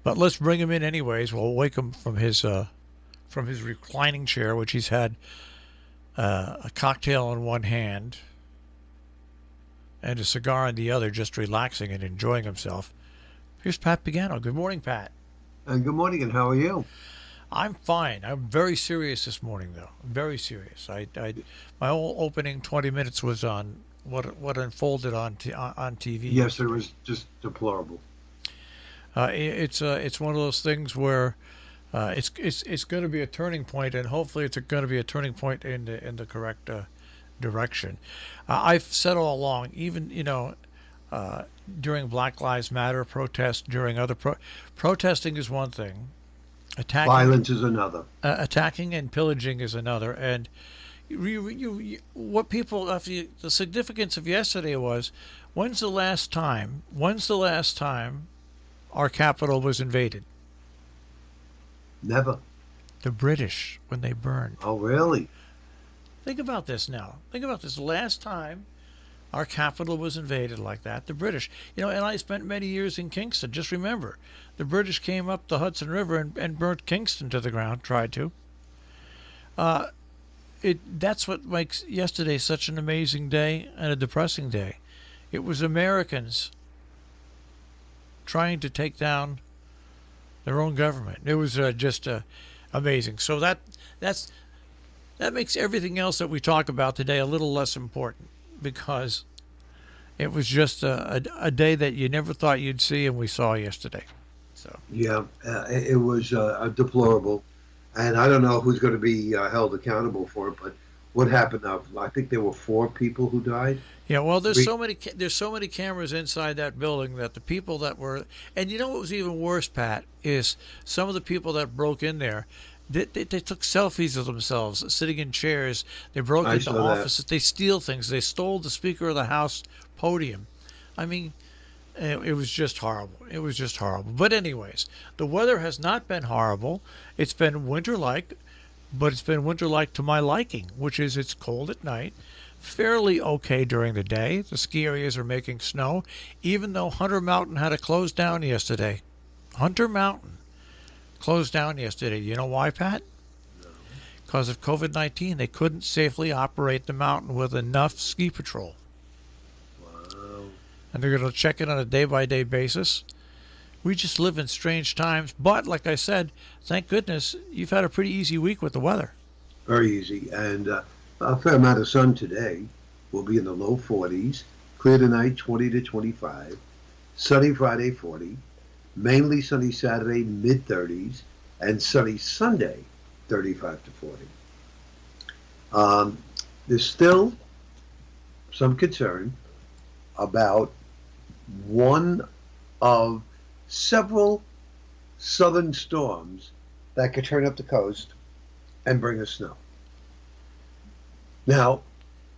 But let's bring him in anyways. We'll wake him from his reclining chair, which he's had a cocktail in one hand and a cigar in the other, just relaxing and enjoying himself. Here's Pat Pagano. Good morning, Pat. And good morning, and how are you? I'm fine. I'm very serious this morning, though. I'm very serious. My whole opening 20 minutes was on what unfolded on TV Yes, it yesterday. was just deplorable. It's one of those things where it's going to be a turning point, and hopefully it's going to be a turning point in the correct direction. I've said all along, even during Black Lives Matter protests, during other protesting is one thing, attacking Violence is another. attacking and pillaging is another. And what people the significance of yesterday was, when's the last time? When's the last time our capital was invaded? Never. The British, when they burned. Oh, really? Think about this now. Think about this. Last time our capital was invaded like that, the British. And I spent many years in Kingston. Just remember, the British came up the Hudson River and burnt Kingston to the ground, tried to. That's what makes yesterday such an amazing day and a depressing day. It was Americans trying to take down their own government. It was just amazing. So that makes everything else that we talk about today a little less important, because it was just a day that you never thought you'd see, and we saw yesterday. So Yeah, it was deplorable. And I don't know who's going to be held accountable for it, but what happened? I think there were four people who died. yeah, well, there's Three. so many cameras inside that building that the people that were, and what was even worse, Pat, is some of the people that broke in there. They took selfies of themselves sitting in chairs. They broke I into saw that. offices. They steal things. They stole the Speaker of the House podium. I mean, it was just horrible. It was just horrible. But anyways, the weather has not been horrible. It's been winter-like, but it's been winter-like to my liking, which is it's cold at night, fairly okay during the day. The ski areas are making snow, even though Hunter Mountain had to close down yesterday. Hunter Mountain closed down yesterday. You know why, Pat? Because of COVID-19. They couldn't safely operate the mountain with enough ski patrol. Wow. And they're going to check it on a day-by-day basis. We just live in strange times. But, like I said, thank goodness you've had a pretty easy week with the weather. Very easy. And a fair amount of sun today. Will be in the low 40s. Clear tonight, 20 to 25. Sunny Friday, 40. Mainly sunny Saturday, mid 30s. And sunny Sunday, 35 to 40. There's still some concern about one of several southern storms that could turn up the coast and bring us snow. Now,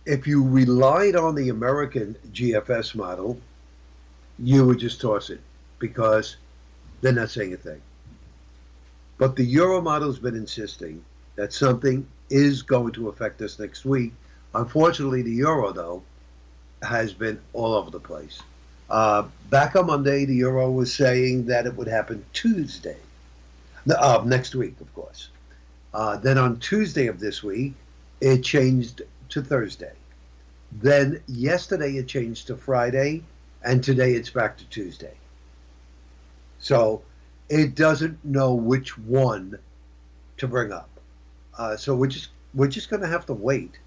if you relied on the American GFS model, you would just toss it because they're not saying a thing. But the Euro model's been insisting that something is going to affect us next week. Unfortunately, the Euro, though, has been all over the place. Back on Monday, the Euro was saying that it would happen Tuesday, next week, of course. Then on Tuesday of this week, it changed to Thursday. Then yesterday it changed to Friday, and today it's back to Tuesday. So it doesn't know which one to bring up. So we're just going to have to wait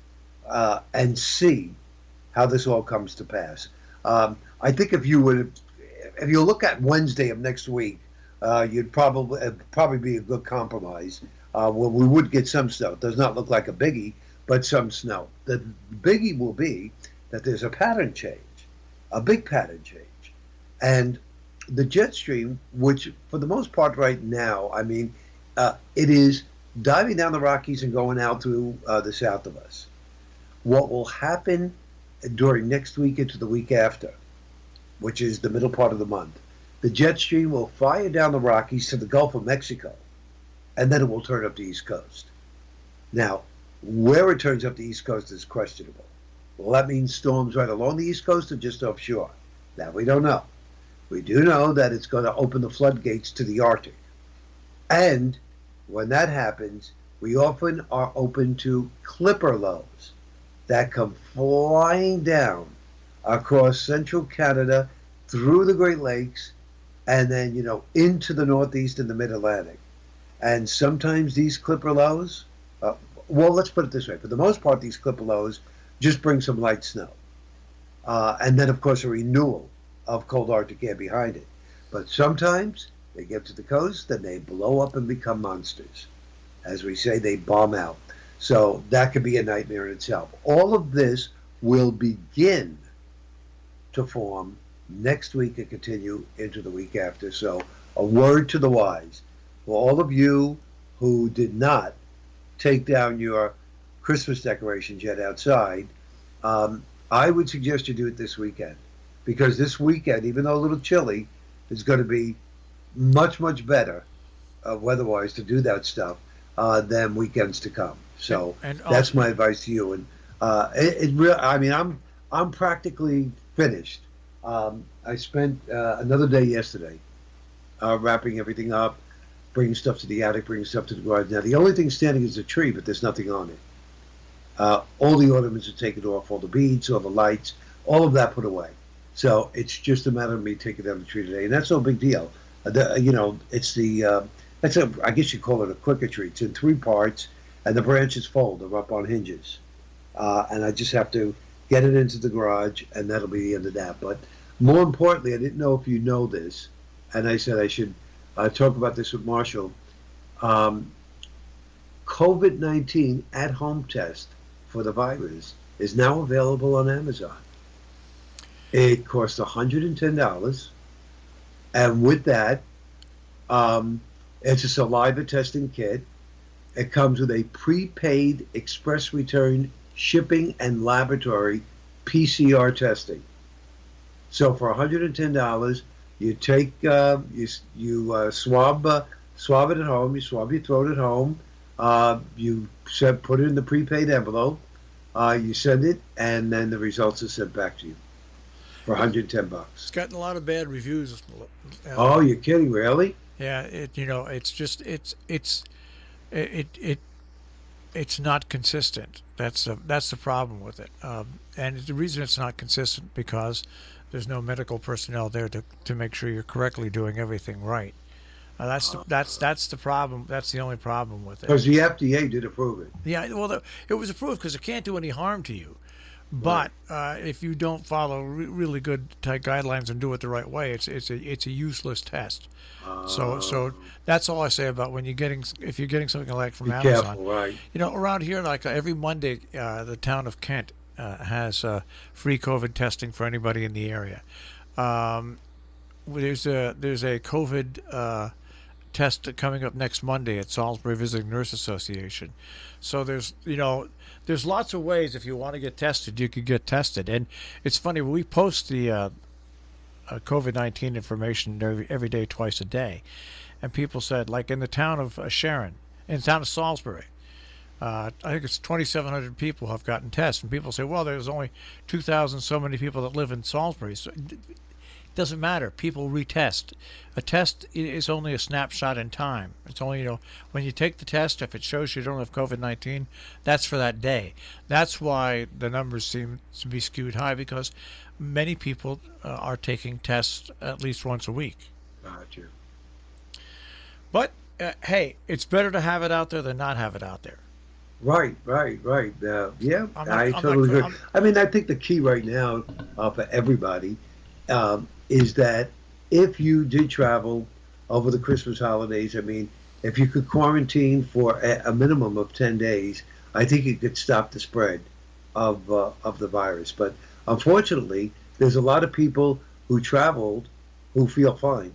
and see how this all comes to pass. I think if you look at Wednesday of next week, you'd probably be a good compromise. Well, we would get some snow. It does not look like a biggie, but some snow. The biggie will be that there's a pattern change, a big pattern change, and the jet stream, which for the most part right now, I mean, it is diving down the Rockies and going out through the south of us. What will happen during next week into the week after, which is the middle part of the month, the jet stream will fire down the Rockies to the Gulf of Mexico, and then it will turn up the East Coast. Now, where it turns up the East Coast is questionable. Well, that means storms right along the East Coast or just offshore. That we don't know. We do know that it's going to open the floodgates to the Arctic. And when that happens, we often are open to clipper lows that come flying down across central Canada through the Great Lakes and then, into the Northeast and the Mid Atlantic. And sometimes these clipper lows, well, let's put it this way: for the most part, these clipper lows just bring some light snow. And then, of course, a renewal of cold Arctic air behind it. But sometimes they get to the coast and they blow up and become monsters. As we say, they bomb out. So that could be a nightmare in itself. All of this will begin to form next week and continue into the week after. So a word to the wise. For all of you who did not take down your Christmas decorations yet outside, I would suggest you do it this weekend. Because this weekend, even though a little chilly, is going to be much, much better weather-wise to do that stuff than weekends to come. So And that's also, my advice to you. And I mean, I'm practically finished. I spent another day yesterday wrapping everything up, bringing stuff to the attic, bringing stuff to the garage. Now, the only thing standing is a tree, but there's nothing on it. All the ornaments are taken off, all the beads, all the lights, all of that put away. So it's just a matter of me taking down the tree today, and that's no big deal. It's I guess you call it a quicker tree. It's in three parts, and the branches fold. They're up on hinges, and I just have to get it into the garage, and that'll be the end of that. But more importantly, I didn't know if you know this, and I said I should talk about this with Marshall. Um, COVID-19 at-home test for the virus is now available on Amazon. It costs $110, and with that, it's a saliva testing kit. It comes with a prepaid express return shipping and laboratory PCR testing. So for $110, you take you swab it at home. You swab your throat at home. Put it in the prepaid envelope. You send it, and then the results are sent back to you for it's $110. gotten a lot of bad reviews. Oh, you're kidding, really? Yeah, it's just it it it's not consistent. That's the problem with it. And the reason it's not consistent because there's no medical personnel there to make sure you're correctly doing everything right. That's the problem. That's the only problem with it. Because the FDA did approve it. Yeah, well, it was approved because it can't do any harm to you. Right. But if you don't follow really good tight guidelines and do it the right way, it's a useless test. So that's all I say about when you're getting if you're getting something like from Be Amazon. careful, right? Around here, like every Monday, the town of Kent has free COVID testing for anybody in the area. Um, there's a COVID test coming up next Monday at Salisbury Visiting Nurse Association. So there's lots of ways if you want to get tested, you could get tested. And it's funny, we post the COVID-19 information every day, twice a day, and people said, like in the town of Sharon, in the town of Salisbury, I think it's 2,700 people have gotten tests, and people say, well, there's only 2,000 so many people that live in Salisbury. So it doesn't matter. People retest. A test is only a snapshot in time. It's only, when you take the test, if it shows you don't have COVID-19, that's for that day. That's why the numbers seem to be skewed high, because many people are taking tests at least once a week. Gotcha. But, hey, it's better to have it out there than not have it out there. Right. Yeah, I'm not, I I'm totally not, agree. I'm, I mean, I think the key right now for everybody is that if you did travel over the Christmas holidays, I mean, if you could quarantine for a minimum of 10 days, I think it could stop the spread of the virus. But unfortunately, there's a lot of people who traveled who feel fine,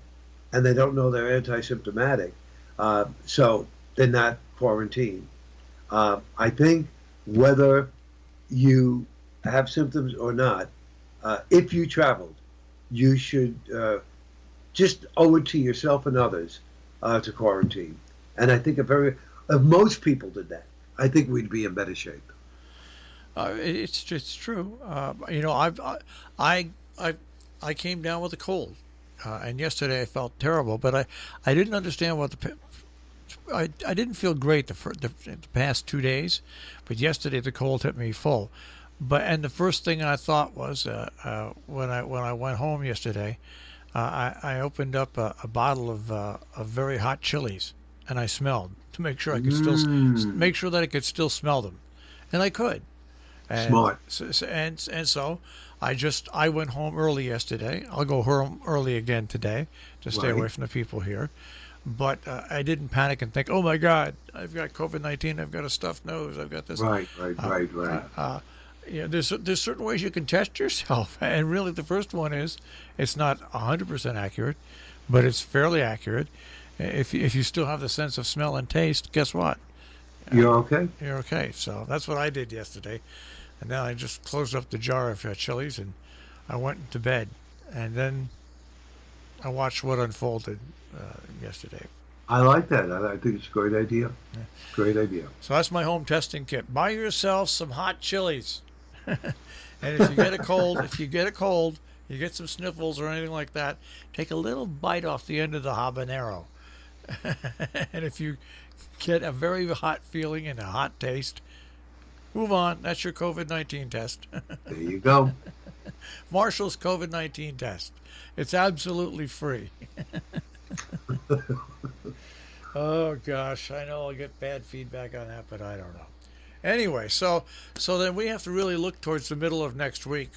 and they don't know they're anti-symptomatic, so they're not quarantined. I think whether you have symptoms or not, if you traveled, you should just owe it to yourself and others to quarantine. And I think if most people did that, I think we'd be in better shape. it's true. I came down with a cold, and yesterday I felt terrible. But I didn't understand what I didn't feel great the past 2 days, but yesterday the cold hit me full. And the first thing I thought was when I went home yesterday, I opened up a bottle of very hot chilies, and I smelled to make sure I could still Mm, make sure that I could still smell them, and I could. And smart. so I went home early yesterday. I'll go home early again today to stay away Right, from the people here. But I didn't panic and think, oh my God, I've got COVID-19. I've got a stuffed nose. I've got this. right, right, Uh, right, right. uh, uh, there's certain ways you can test yourself, and really the first one is it's not 100% accurate, but it's fairly accurate. If you still have the sense of smell and taste, guess what? Uh, You're okay? you're okay. So that's what I did yesterday, and then I just closed up the jar of chilies and I went to bed, and then I watched what unfolded yesterday. I like that. I think it's a great idea. Great idea. So that's my home testing kit. Buy yourself some hot chilies. And if you get a cold, you get some sniffles or anything like that, take a little bite off the end of the habanero. And if you get a very hot feeling and a hot taste, move on. That's your COVID-19 test. There you go. Marshall's COVID-19 test. It's absolutely free. Oh gosh, I know I'll get bad feedback on that, but I don't know. Anyway, so then we have to really look towards the middle of next week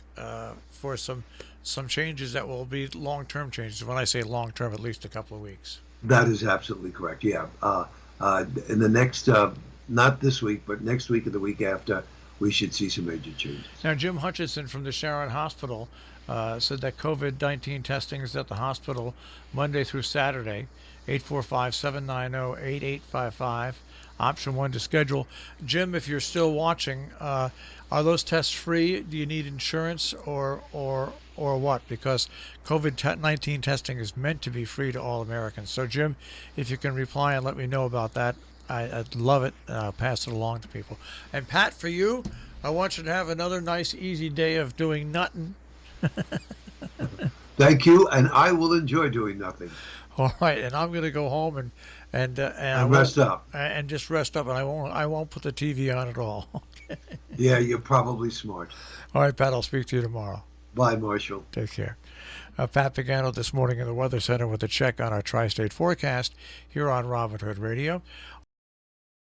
for some changes that will be long-term changes. When I say long-term, at least a couple of weeks. That is absolutely correct. Yeah. In the next, not this week, but next week or the week after, we should see some major changes. Now, Jim Hutchinson from the Sharon Hospital said that COVID-19 testing is at the hospital Monday through Saturday, 845-790-8855. Option 1 to schedule. Jim, if you're still watching, are those tests free? Do you need insurance or what? Because COVID-19 testing is meant to be free to all Americans. So, Jim, if you can reply and let me know about that, I'd love it. Pass it along to people. And Pat, for you, I want you to have another nice, easy day of doing nothing. Thank you, and I will enjoy doing nothing All right, and I'm going to go home and I and rest won't, up. and just rest up, and I won't put the TV on at all. Yeah, you're probably smart. All right, Pat, I'll speak to you tomorrow. Bye, Marshall. Take care. Pat Pagano this morning in the Weather Center with a check on our tri-state forecast here on Robin Hood Radio.